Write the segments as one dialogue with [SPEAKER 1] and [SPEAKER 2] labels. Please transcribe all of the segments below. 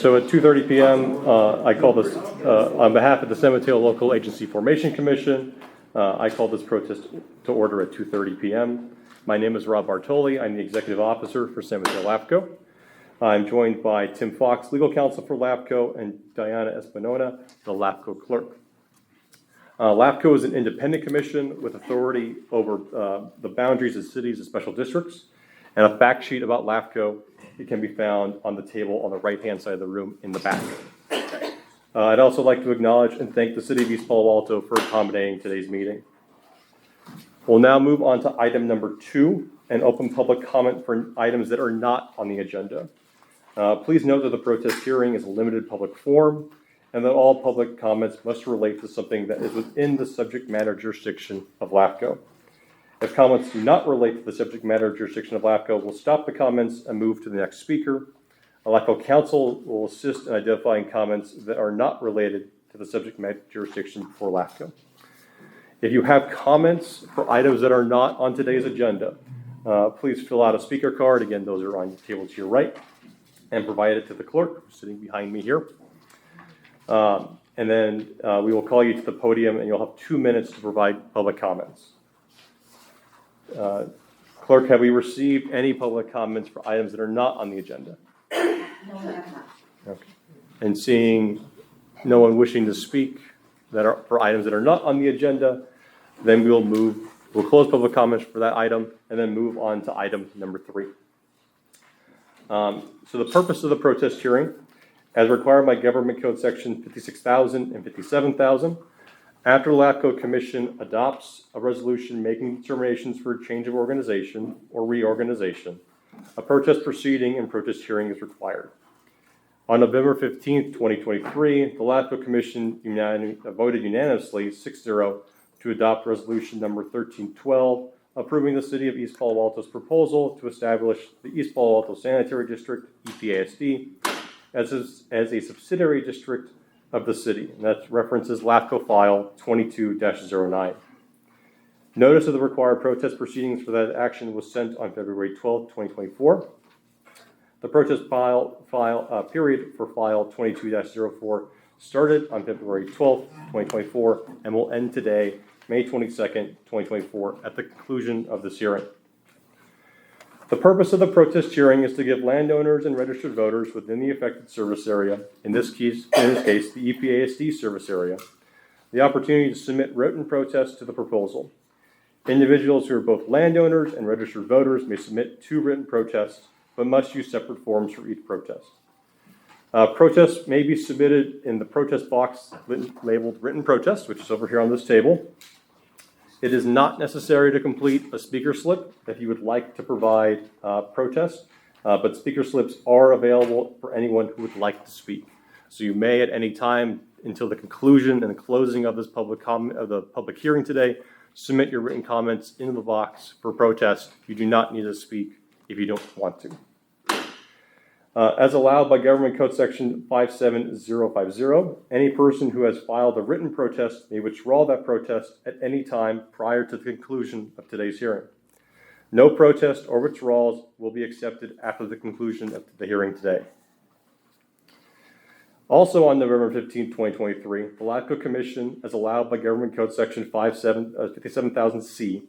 [SPEAKER 1] So at 2:30 p.m., I call this, on behalf of the San Mateo Local Agency Formation Commission, I call this protest to order at 2:30 p.m. My name is Rob Bartoli. I'm the Executive Officer for San Mateo LAFCo. I'm joined by Tim Fox, Legal Counsel for LAFCo, and Diana Espinona, the LAFCo Clerk. LAFCo is an independent commission with authority over the boundaries of cities and special districts, and a fact sheet about LAFCO it can be found on the table on the right-hand side of the room in the back. I'd also like to acknowledge and thank the City of East Palo Alto for accommodating today's meeting. We'll now move on to item number 2 and open public comment for items that are not on the agenda. Please note that the protest hearing is a limited public forum and that all public comments must relate to something that is within the subject matter jurisdiction of LAFCo. If comments do not relate to the subject matter jurisdiction of LAFCo, we'll stop the comments and move to the next speaker. LAFCo counsel will assist in identifying comments that are not related to the subject matter jurisdiction for LAFCo. If you have comments for items that are not on today's agenda, please fill out a speaker card. Again, those are on the table to your right, and provide it to the clerk who's sitting behind me here. And then we will call you to the podium and you'll have 2 minutes to provide public comments. Clerk, have we received any public comments for items that are not on the agenda?
[SPEAKER 2] No, I have not.
[SPEAKER 1] Okay. And seeing no one wishing to speak that are for items that are not on the agenda, then we'll close public comments for that item and then move on to item number 3. So the purpose of the protest hearing, as required by Government Code Section 56,000 and 57,000, after the LAFCo Commission adopts a resolution making determinations for a change of organization or reorganization, a protest proceeding and protest hearing is required. On November 15th, 2023, the LAFCo Commission voted unanimously 6-0 to adopt resolution number 1312, approving the City of East Palo Alto's proposal to establish the East Palo Alto Sanitary District, EPASD, as a subsidiary district of the city, and that references LAFCo file 22-09. Notice of the required protest proceedings for that action was sent on February 12, 2024. The protest period for file 22-04 started on February 12, 2024, and will end today, May 22nd, 2024, at the conclusion of this hearing. The purpose of the protest hearing is to give landowners and registered voters within the affected service area, in this case, the EPASD service area, the opportunity to submit written protests to the proposal. Individuals who are both landowners and registered voters may submit 2 written protests, but must use separate forms for each protest. Protests may be submitted in the protest box labeled written protest, which is over here on this table. It is not necessary to complete a speaker slip if you would like to provide protest, but speaker slips are available for anyone who would like to speak. So you may at any time until the conclusion and the closing of this public hearing today, submit your written comments into the box for protest. You do not need to speak if you don't want to. As allowed by Government Code Section 57050, any person who has filed a written protest may withdraw that protest at any time prior to the conclusion of today's hearing. No protest or withdrawals will be accepted after the conclusion of the hearing today. Also on November 15, 2023, the LAFCo Commission, as allowed by Government Code Section 57,000C,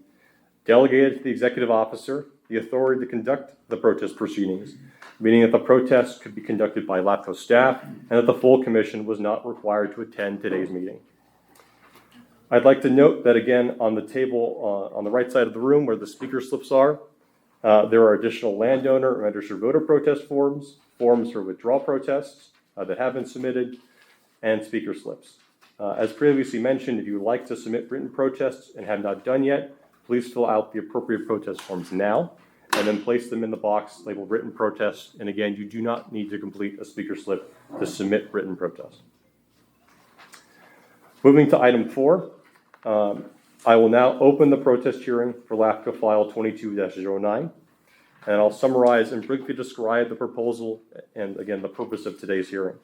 [SPEAKER 1] delegated to the Executive Officer the authority to conduct the protest proceedings, meaning that the protest could be conducted by LAFCo staff and that the full commission was not required to attend today's meeting. I'd like to note that again on the table on the right side of the room where the speaker slips are, there are additional landowner and registered voter protest forms for withdrawal protests that have been submitted, and speaker slips. As previously mentioned, if you would like to submit written protests and have not done yet, please fill out the appropriate protest forms now, and then place them in the box labeled written protest. And again, you do not need to complete a speaker slip to submit written protest. Moving to item 4, I will now open the protest hearing for LAFCo file 22-09, and I'll summarize and briefly describe the proposal and again, the purpose of today's hearing.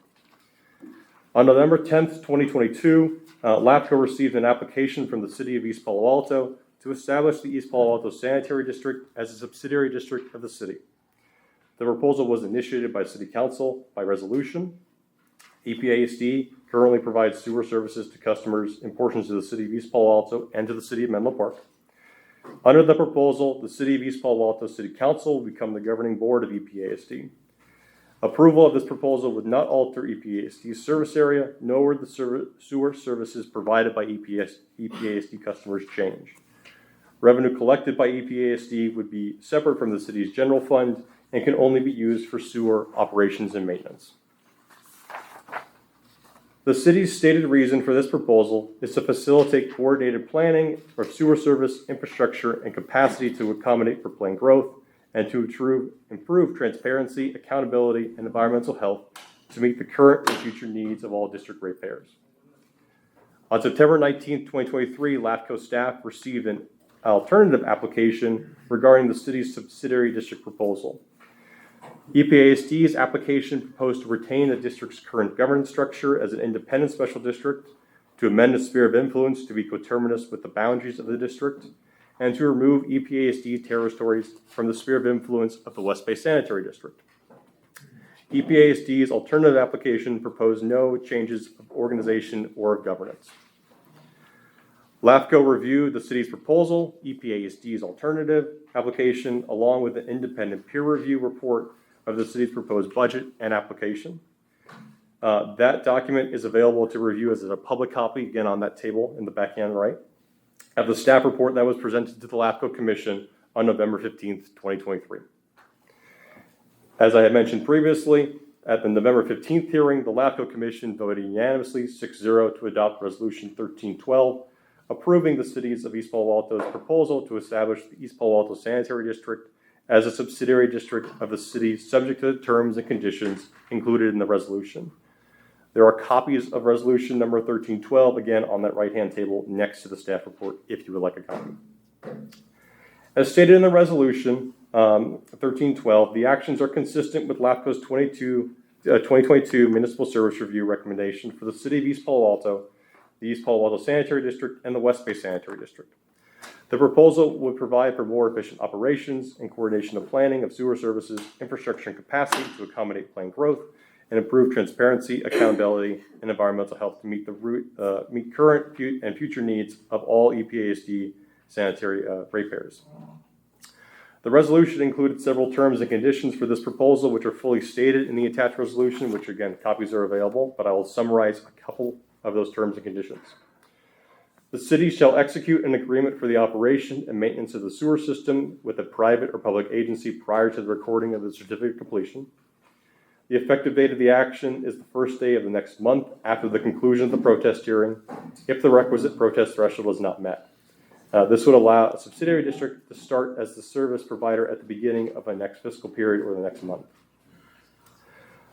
[SPEAKER 1] On November 10th, 2022, LAFCo received an application from the City of East Palo Alto to establish the East Palo Alto Sanitary District as a subsidiary district of the city. The proposal was initiated by City Council by resolution. EPASD currently provides sewer services to customers in portions of the City of East Palo Alto and to the City of Menlo Park. Under the proposal, the City of East Palo Alto City Council will become the governing board of EPASD. Approval of this proposal would not alter EPASD's service area, nor would the sewer services provided by EPASD customers change. Revenue collected by EPASD would be separate from the city's general fund and can only be used for sewer operations and maintenance. The city's stated reason for this proposal is to facilitate coordinated planning of sewer service infrastructure and capacity to accommodate for planned growth, and to improve transparency, accountability, and environmental health to meet the current and future needs of all district ratepayers. On September 19, 2023, LAFCo staff received an alternative application regarding the city's subsidiary district proposal. EPASD's application proposed to retain the district's current governance structure as an independent special district, to amend its sphere of influence to be coterminous with the boundaries of the district, and to remove EPASD territories from the sphere of influence of the West Bay Sanitary District. EPASD's alternative application proposed no changes of organization or governance. LAFCo reviewed the city's proposal, EPASD's alternative application, along with an independent peer review report of the city's proposed budget and application. That document is available to review as a public copy, again on that table in the backhand right, of the staff report that was presented to the LAFCo Commission on November 15th, 2023. As I had mentioned previously, at the November 15th hearing, the LAFCo Commission voted unanimously 6-0 to adopt Resolution 1312, approving the cities of East Palo Alto's proposal to establish the East Palo Alto Sanitary District as a subsidiary district of the city, subject to the terms and conditions included in the resolution. There are copies of resolution number 1312, again, on that right-hand table next to the staff report, if you would like a copy. As stated in the resolution, 1312, the actions are consistent with LAFCo's 2022 Municipal Service Review recommendation for the City of East Palo Alto, the East Palo Alto Sanitary District, and the West Bay Sanitary District. The proposal would provide for more efficient operations and coordination of planning of sewer services, infrastructure, and capacity to accommodate planned growth, and improve transparency, accountability, and environmental health to meet current and future needs of all EPASD sanitary ratepayers. The resolution included several terms and conditions for this proposal, which are fully stated in the attached resolution, which again, copies are available, but I will summarize a couple of those terms and conditions. The city shall execute an agreement for the operation and maintenance of the sewer system with a private or public agency prior to the recording of the certificate of completion. The effective date of the action is the first day of the next month after the conclusion of the protest hearing, if the requisite protest threshold is not met. This would allow a subsidiary district to start as the service provider at the beginning of the next fiscal period or the next month.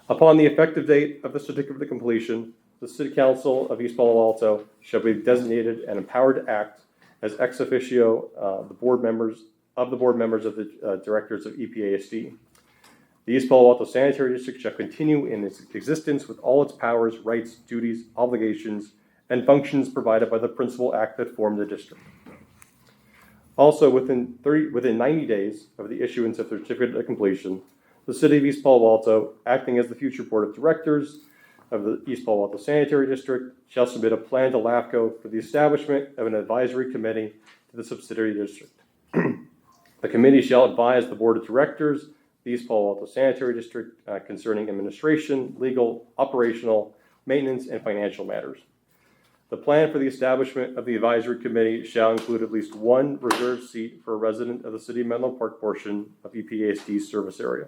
[SPEAKER 1] Upon the effective date of the certificate of completion, the City Council of East Palo Alto shall be designated and empowered to act as ex officio the board members of the directors of EPASD. The East Palo Alto Sanitary District shall continue in its existence with all its powers, rights, duties, obligations, and functions provided by the principal act that formed the district. Also, within 90 days of the issuance of the certificate of completion, the City of East Palo Alto, acting as the future board of directors of the East Palo Alto Sanitary District, shall submit a plan to LAFCo for the establishment of an advisory committee to the subsidiary district. The committee shall advise the board of directors, the East Palo Alto Sanitary District, concerning administration, legal, operational, maintenance, and financial matters. The plan for the establishment of the advisory committee shall include at least one reserved seat for a resident of the City of Menlo Park portion of EPASD's service area.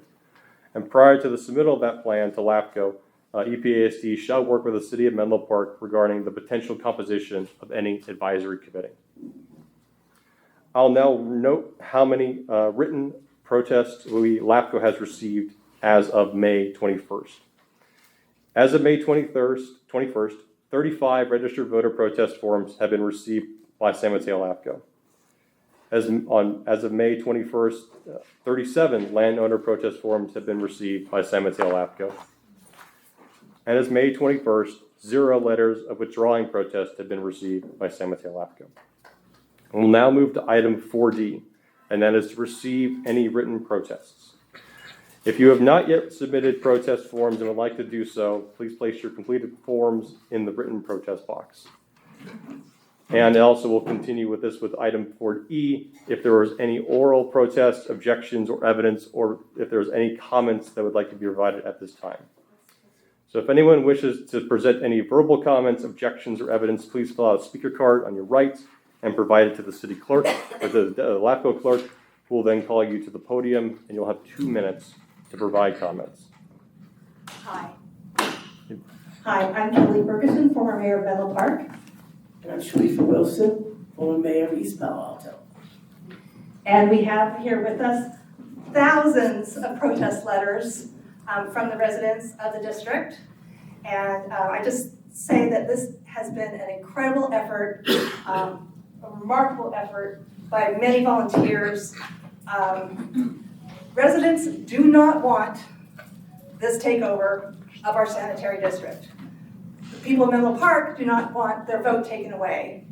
[SPEAKER 1] And prior to the submittal of that plan to LAFCo, EPASD shall work with the City of Menlo Park regarding the potential composition of any advisory committee. I'll now note how many written protests LAFCo has received as of May 21st. As of May 21st, 35 registered voter protest forms have been received by San Mateo LAFCo. As of May 21st, 37 landowner protest forms have been received by San Mateo LAFCo. And as May 21st, 0 letters of withdrawing protest have been received by San Mateo LAFCo. We'll now move to item 4D, and that is to receive any written protests. If you have not yet submitted protest forms and would like to do so, please place your completed forms in the written protest box. And also we'll continue with this with item 4E, if there was any oral protests, objections, or evidence, or if there's any comments that would like to be provided at this time. So if anyone wishes to present any verbal comments, objections, or evidence, please fill out a speaker card on your right and provide it to the city clerk, or the LAFCo clerk, who will then call you to the podium, and you'll have 2 minutes to provide comments.
[SPEAKER 2] Hi. Hi, I'm Kelly Ferguson, former mayor of Menlo Park.
[SPEAKER 3] And I'm Sharifa Wilson, former mayor of East Palo Alto.
[SPEAKER 2] And we have here with us thousands of protest letters from the residents of the district. And I just say that this has been an incredible effort, a remarkable effort by many volunteers. Residents do not want this takeover of our sanitary district. The people of Menlo Park do not want their vote taken away.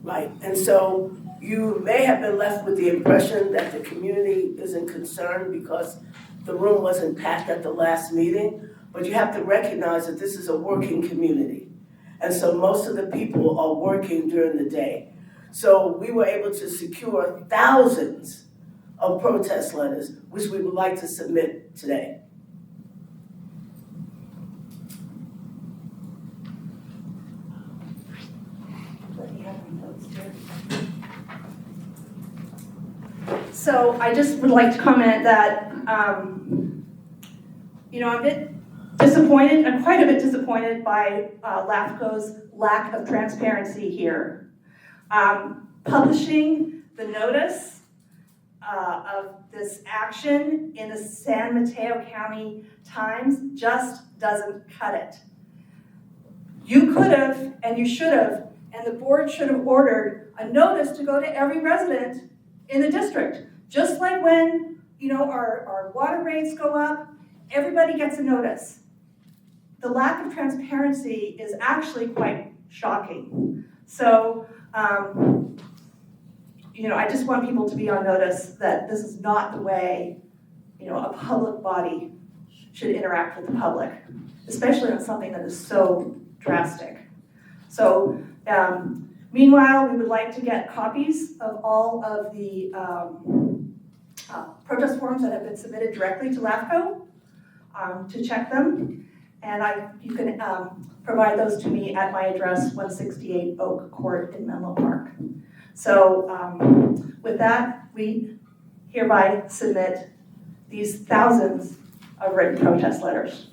[SPEAKER 3] Right, and so you may have been left with the impression that the community isn't concerned because the room wasn't packed at the last meeting, but you have to recognize that this is a working community. And so most of the people are working during the day. So we were able to secure thousands of protest letters, which we would like to submit today.
[SPEAKER 2] So I just would like to comment that, I'm a bit disappointed, I'm quite a bit disappointed by LAFCo's lack of transparency here. Publishing the notice of this action in the San Mateo County Times just doesn't cut it. You could have, and you should have, and the board should have ordered a notice to go to every resident in the district. Just like when, our water rates go up, everybody gets a notice. The lack of transparency is actually quite shocking. So, I just want people to be on notice that this is not the way, a public body should interact with the public, especially on something that is so drastic. So, meanwhile, we would like to get copies of all of the protest forms that have been submitted directly to LAFCo to check them. And you can provide those to me at my address, 168 Oak Court in Menlo Park. So with that, we hereby submit these thousands of written protest letters.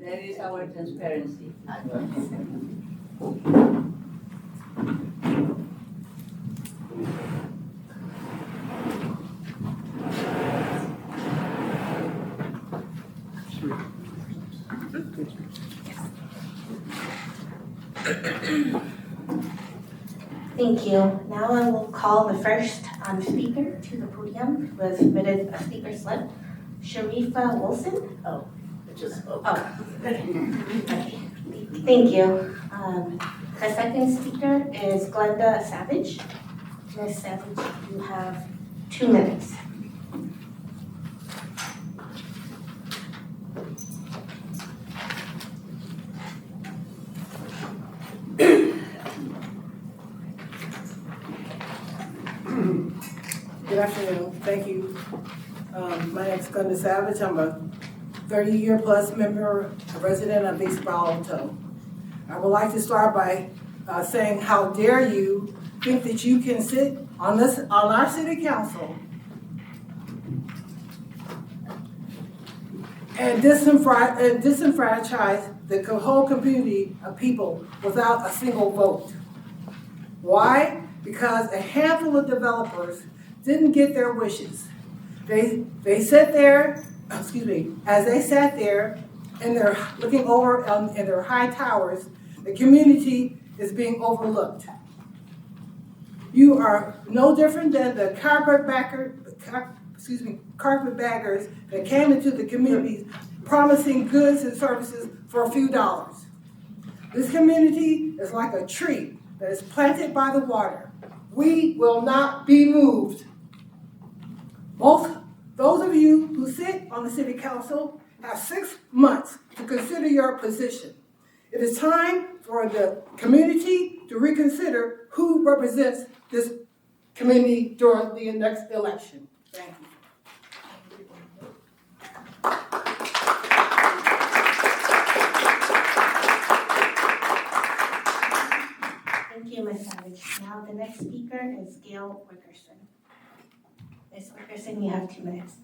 [SPEAKER 4] That is our transparency.
[SPEAKER 5] Thank you. Now I will call the first speaker to the podium who has submitted a speaker slip, Sharifa Wilson.
[SPEAKER 3] Oh, I just spoke.
[SPEAKER 5] Oh, okay. Thank you. The second speaker is Glenda Savage. Ms. Savage, you have 2 minutes.
[SPEAKER 6] Good afternoon. Thank you. My name is Glenda Savage. I'm a 30-year plus member, a resident of East Palo Alto. I would like to start by saying, how dare you think that you can sit on our city council and disenfranchise the whole community of people without a single vote. Why? Because a handful of developers didn't get their wishes. They sat there, as they sat there and they're looking over in their high towers, the community is being overlooked. You are no different than the carpetbaggers that came into the communities promising goods and services for a few dollars. This community is like a tree that is planted by the water. We will not be moved. Those of you who sit on the city council have 6 months to consider your position. It is time for the community to reconsider who represents this community during the next election. Thank you.
[SPEAKER 5] Thank you, Ms. Savage. Now, the next speaker is Gail Wickerson. Ms. Wickerson, you have 2 minutes.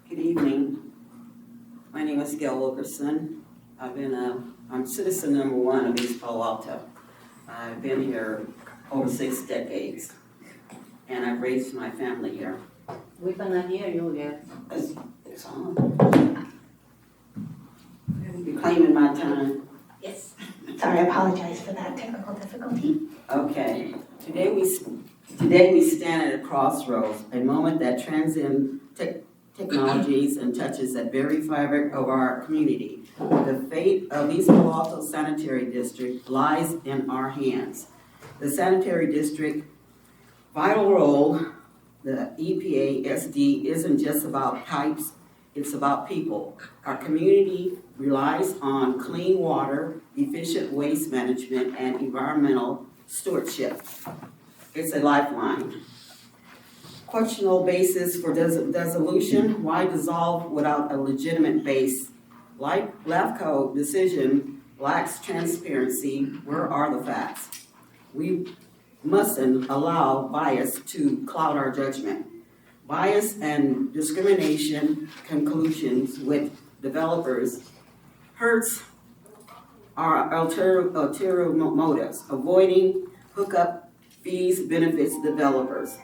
[SPEAKER 7] Good evening. My name is Gail Wilkerson. I'm citizen number 1 of East Palo Alto. I've been here over 6 decades, and I've raised my family here.
[SPEAKER 4] We cannot hear you yet.
[SPEAKER 7] It's on. You're claiming my time.
[SPEAKER 5] Yes. Sorry, I apologize for that technical difficulty.
[SPEAKER 7] Okay. Today we stand at a crossroads, a moment that transcends technologies and touches that very fabric of our community. The fate of East Palo Alto Sanitary District lies in our hands. The Sanitary District vital role, the EPA SD, isn't just about pipes, it's about people. Our community relies on clean water, efficient waste management, and environmental stewardship. It's a lifeline. Questionable basis for dissolution, why dissolve without a legitimate base? Like LAFCo decision lacks transparency, where are the facts? We mustn't allow bias to cloud our judgment. Bias and discrimination conclusions with developers hurts our ulterior motives. Avoiding hookup fees benefits developers,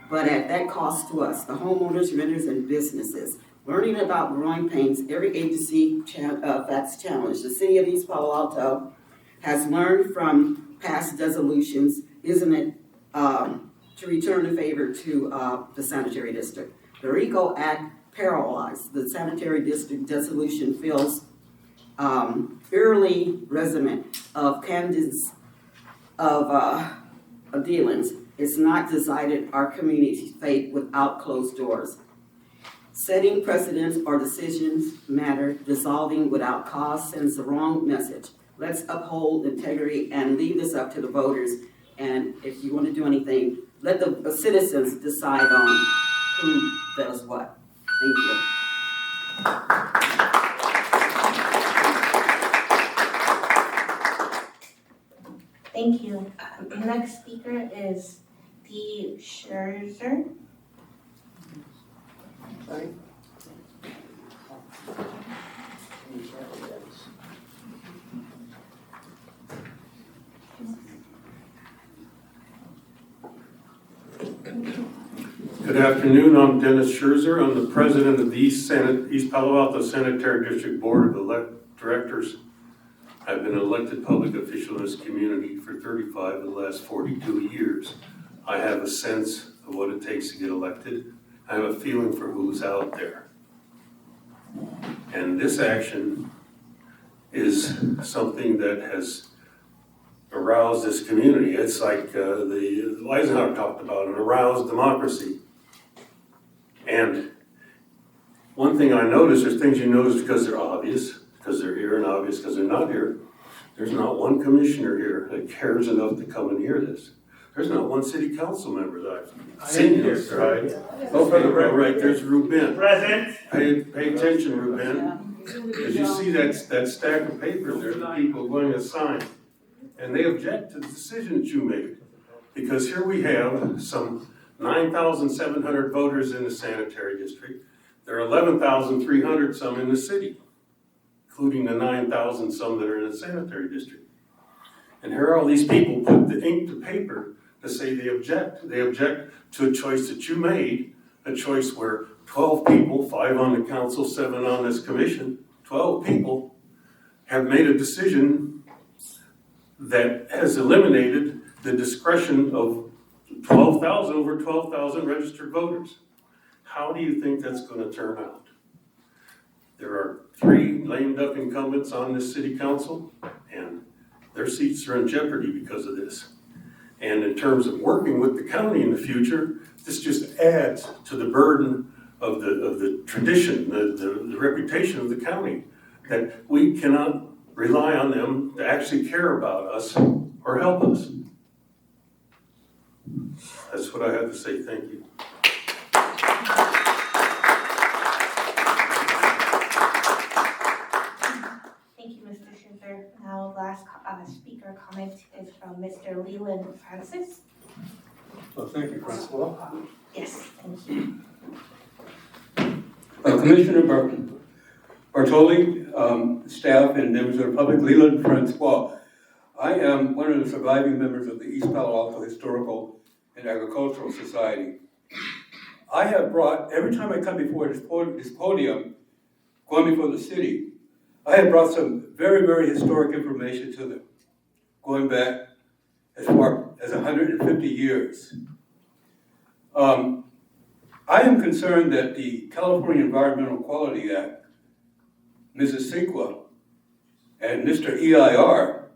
[SPEAKER 7] but at that cost to us, the homeowners, renters, and businesses. Learning about growing pains, every agency that's challenged. The city of East Palo Alto has learned from past dissolutions, isn't it, to return the favor to the sanitary district. The RICO Act paralyzed the sanitary district dissolution feels eerily resonant of candidates of dealings. It's not decided our community's fate without closed doors. Setting precedents or decisions matter. Dissolving without cause sends the wrong message. Let's uphold integrity and leave this up to the voters. And if you want to do anything, let the citizens decide on who does what. Thank you.
[SPEAKER 5] Thank you. Next speaker is Dee Scherzer.
[SPEAKER 6] Sorry.
[SPEAKER 8] Good afternoon, I'm Dennis Scherzer. I'm the president of the East Palo Alto Sanitary District Board of Directors. I've been an elected public official in this community for 35 of the last 42 years. I have a sense of what it takes to get elected. I have a feeling for who's out there. And this action is something that has aroused this community. It's like the Eisenhower talked about, an aroused democracy. And one thing I notice, there's things you notice because they're obvious, because they're here, and obvious because they're not here. There's not one commissioner here that cares enough to come and hear this. There's not one city council member that I've seen here, right? Oh, for the record, right, there's Ruben. Present. Pay attention, Ruben. Because you see that stack of papers there, the people going to sign. And they object to the decision that you made. Because here we have some 9,700 voters in the sanitary district. There are 11,300 some in the city, including the 9,000 some that are in the sanitary district. And here are all these people put the ink to paper to say they object. They object to a choice that you made, a choice where 12 people, 5 on the council, 7 on this commission, 12 people have made a decision that has eliminated the discretion of 12,000, over 12,000 registered voters. How do you think that's going to turn out? There are 3 lame duck incumbents on this city council, and their seats are in jeopardy because of this. And in terms of working with the county in the future, this just adds to the burden of the tradition, the reputation of the county, that we cannot rely on them to actually care about us or help us. That's what I have to say. Thank you.
[SPEAKER 5] Thank you, Mr. Schuster. Now, last speaker comment is from Mr. Leland Francis.
[SPEAKER 9] Well, thank you, Francois.
[SPEAKER 5] Yes, thank you.
[SPEAKER 9] Commissioner Bartoli, staff, and members of the public, Leland Francois. I am one of the surviving members of the East Palo Alto Historical and Agricultural Society. I have brought, every time I come before this podium, going before the city, I have brought some very, very historic information to them, going back as far as 150 years. I am concerned that the California Environmental Quality Act, Mrs. CEQA, and Mr. EIR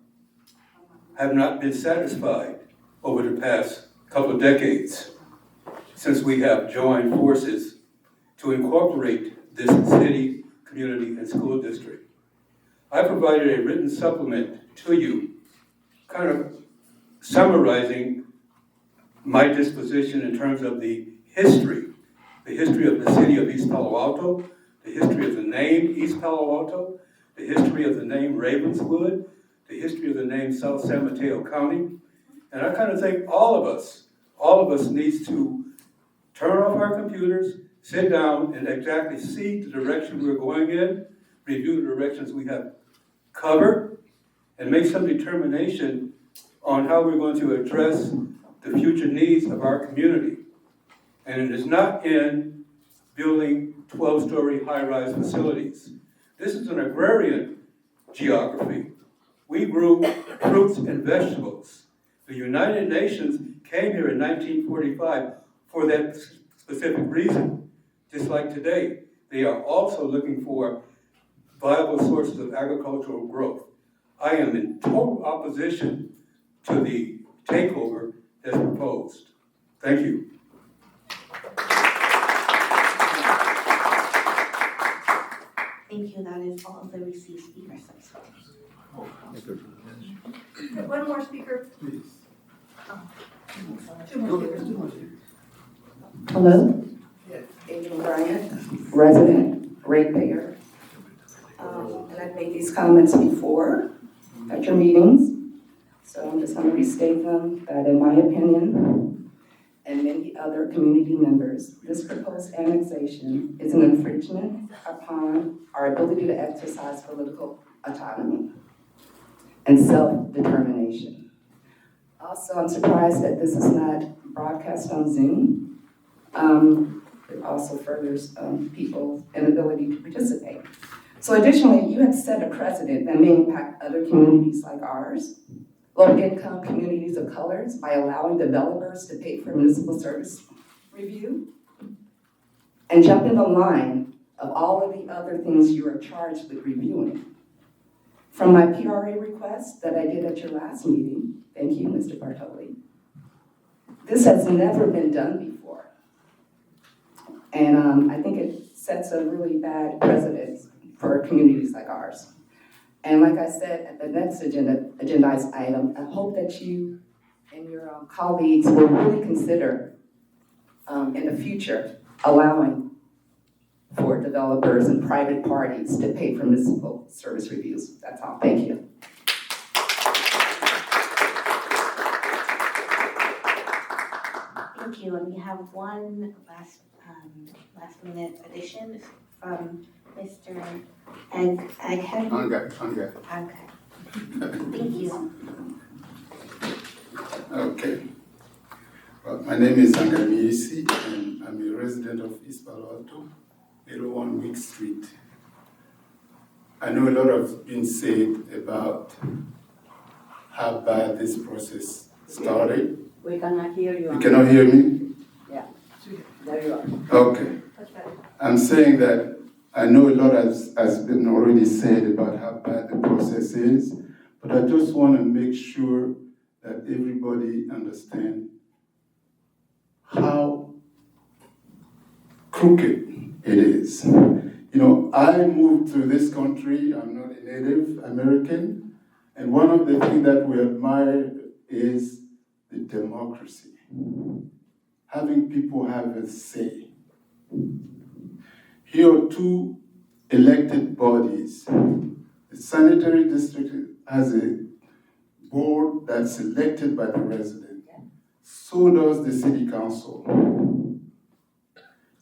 [SPEAKER 9] have not been satisfied over the past couple of decades since we have joined forces to incorporate this city, community, and school district. I provided a written supplement to you, kind of summarizing my disposition in terms of the history of the city of East Palo Alto, the history of the name East Palo Alto, the history of the name Ravenswood, the history of the name South San Mateo County. And I kind of think all of us needs to turn off our computers, sit down and exactly see the direction we're going in, review the directions we have covered, and make some determination on how we're going to address the future needs of our community. And it is not in building 12-story high-rise facilities. This is an agrarian geography. We grew fruits and vegetables. The United Nations came here in 1945 for that specific reason. Just like today, they are also looking for viable sources of agricultural growth. I am in total opposition to the takeover that's proposed. Thank you.
[SPEAKER 5] Thank you. That is all of the received speakers.
[SPEAKER 2] One more speaker.
[SPEAKER 9] Please.
[SPEAKER 2] Two more speakers.
[SPEAKER 10] Hello, Adrian Bryant, resident, ratepayer. And I've made these comments before at your meetings, so I'm just going to restate them, that in my opinion, and many other community members, this proposed annexation is an infringement upon our ability to exercise political autonomy and self-determination. Also, I'm surprised that this is not broadcast on Zoom. It also furthers people's inability to participate. So additionally, you have set a precedent that may impact other communities like ours, low-income communities of colors, by allowing developers to pay for municipal service review and jump in the line of all of the other things you are charged with reviewing. From my PRA request that I did at your last meeting, thank you, Mr. Bartoli, this has never been done before. And I think it sets a really bad precedent for communities like ours. And like I said, at the next agendized item, I hope that you and your colleagues will really consider in the future allowing for developers and private parties to pay for municipal service reviews. That's all. Thank you.
[SPEAKER 5] Thank you. And we have one last minute addition from Mr. Aghead.
[SPEAKER 11] Okay.
[SPEAKER 5] Thank you.
[SPEAKER 11] Okay. Well, my name is Angami Isi, and I'm a resident of East Palo Alto, 801 Wick Street. I know a lot has been said about how bad this process started.
[SPEAKER 4] We cannot hear you.
[SPEAKER 11] You cannot hear me?
[SPEAKER 4] There you are.
[SPEAKER 11] Okay. I'm saying that I know a lot has been already said about how bad the process is, but I just want to make sure that everybody understands how crooked it is. I moved to this country, I'm not a Native American, and one of the things that we admire is the democracy. Having people have a say. Here are two elected bodies. The sanitary district has a board that's elected by the resident. So does the city council.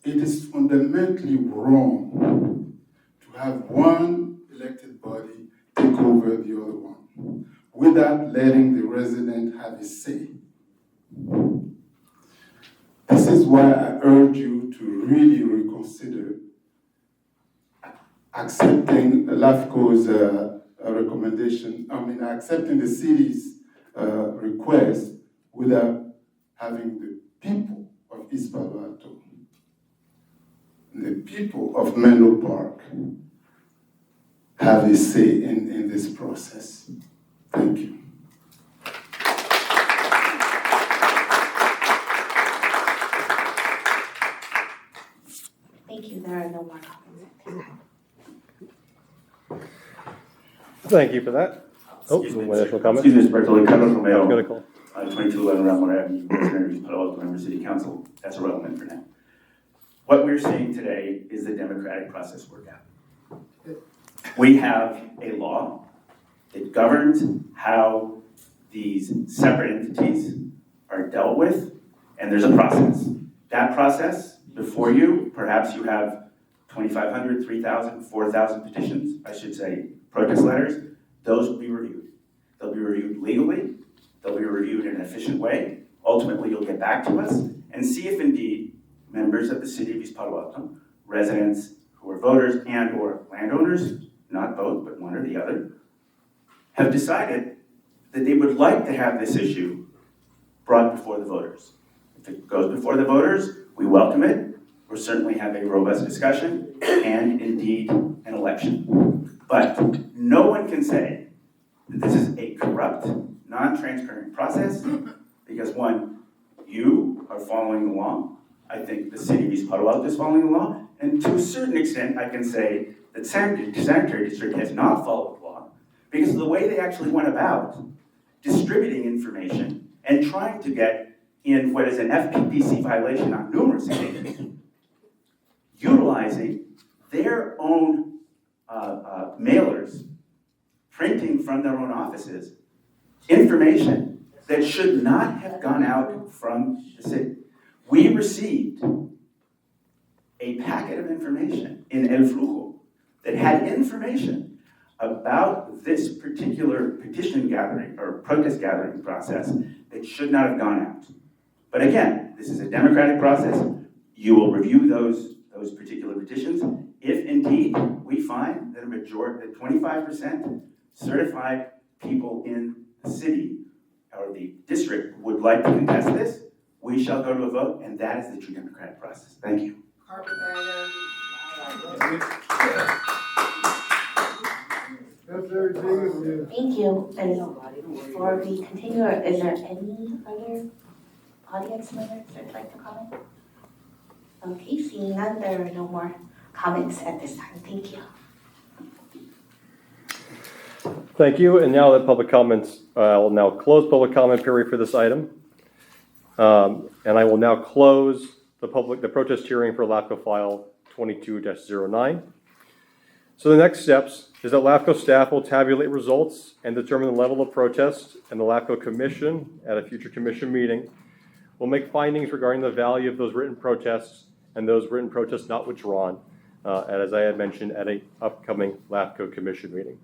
[SPEAKER 11] It is fundamentally wrong to have one elected body take over the other one without letting the resident have a say. This is why I urge you to really reconsider accepting LAFCo's recommendation, accepting the city's request without having the people of East Palo Alto, the people of Menlo Park have a say in this process. Thank you.
[SPEAKER 5] Thank you, there are no more comments at this time.
[SPEAKER 1] Thank you for that. Oh,
[SPEAKER 12] Excuse me,
[SPEAKER 1] one additional comment?
[SPEAKER 12] Excuse me, Mr. Bertoli, Carlos
[SPEAKER 1] I'm gonna
[SPEAKER 12] Romeo,
[SPEAKER 1] call.
[SPEAKER 12] 2211 Ramon Avenue, Representative East Palo Alto, Member City Council. That's irrelevant for now. What we're seeing today is the democratic process work out. We have a law that governs how these separate entities are dealt with, and there's a process. That process, before you, perhaps you have 2,500, 3,000, 4,000 petitions, I should say, protest letters. Those will be reviewed. They'll be reviewed legally. They'll be reviewed in an efficient way. Ultimately, you'll get back to us and see if indeed members of the city of East Palo Alto, residents who are voters and or landowners, not both, but one or the other, have decided that they would like to have this issue brought before the voters. If it goes before the voters, we welcome it. We'll certainly have a robust discussion and indeed an election. But no one can say that this is a corrupt, non-transparent process because one, you are following the law. I think the city of East Palo Alto is following the law. And to a certain extent, I can say that the sanitary district has not followed the law because of the way they actually went about distributing information and trying to get in what is an FPPC violation on numerous occasions, utilizing their own mailers, printing from their own offices, information that should not have gone out from the city. We received a packet of information in El Flujo that had information about this particular petition gathering or protest gathering process that should not have gone out. But again, this is a democratic process. You will review those particular petitions. If indeed we find that a majority, that 25% certified people in the city or the district would like to contest this, we shall go to a vote, and that is the true democratic process. Thank you.
[SPEAKER 5] Thank you, and before we continue, is there any other audience members that would like to comment? Okay, seeing none, there are no more comments at this time. Thank you.
[SPEAKER 1] Thank you, and now that public comments, I will now close public comment period for this item. And I will now close the protest hearing for LAFCo file 22-09. So the next steps is that LAFCO staff will tabulate results and determine the level of protest, and the LAFCO commission at a future commission meeting will make findings regarding the value of those written protests and those written protests not withdrawn, as I had mentioned at an upcoming LAFCO commission meeting.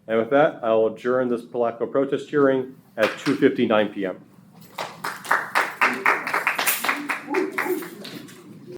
[SPEAKER 1] And with that, I'll adjourn this LAFCO protest hearing at 2:59 p.m.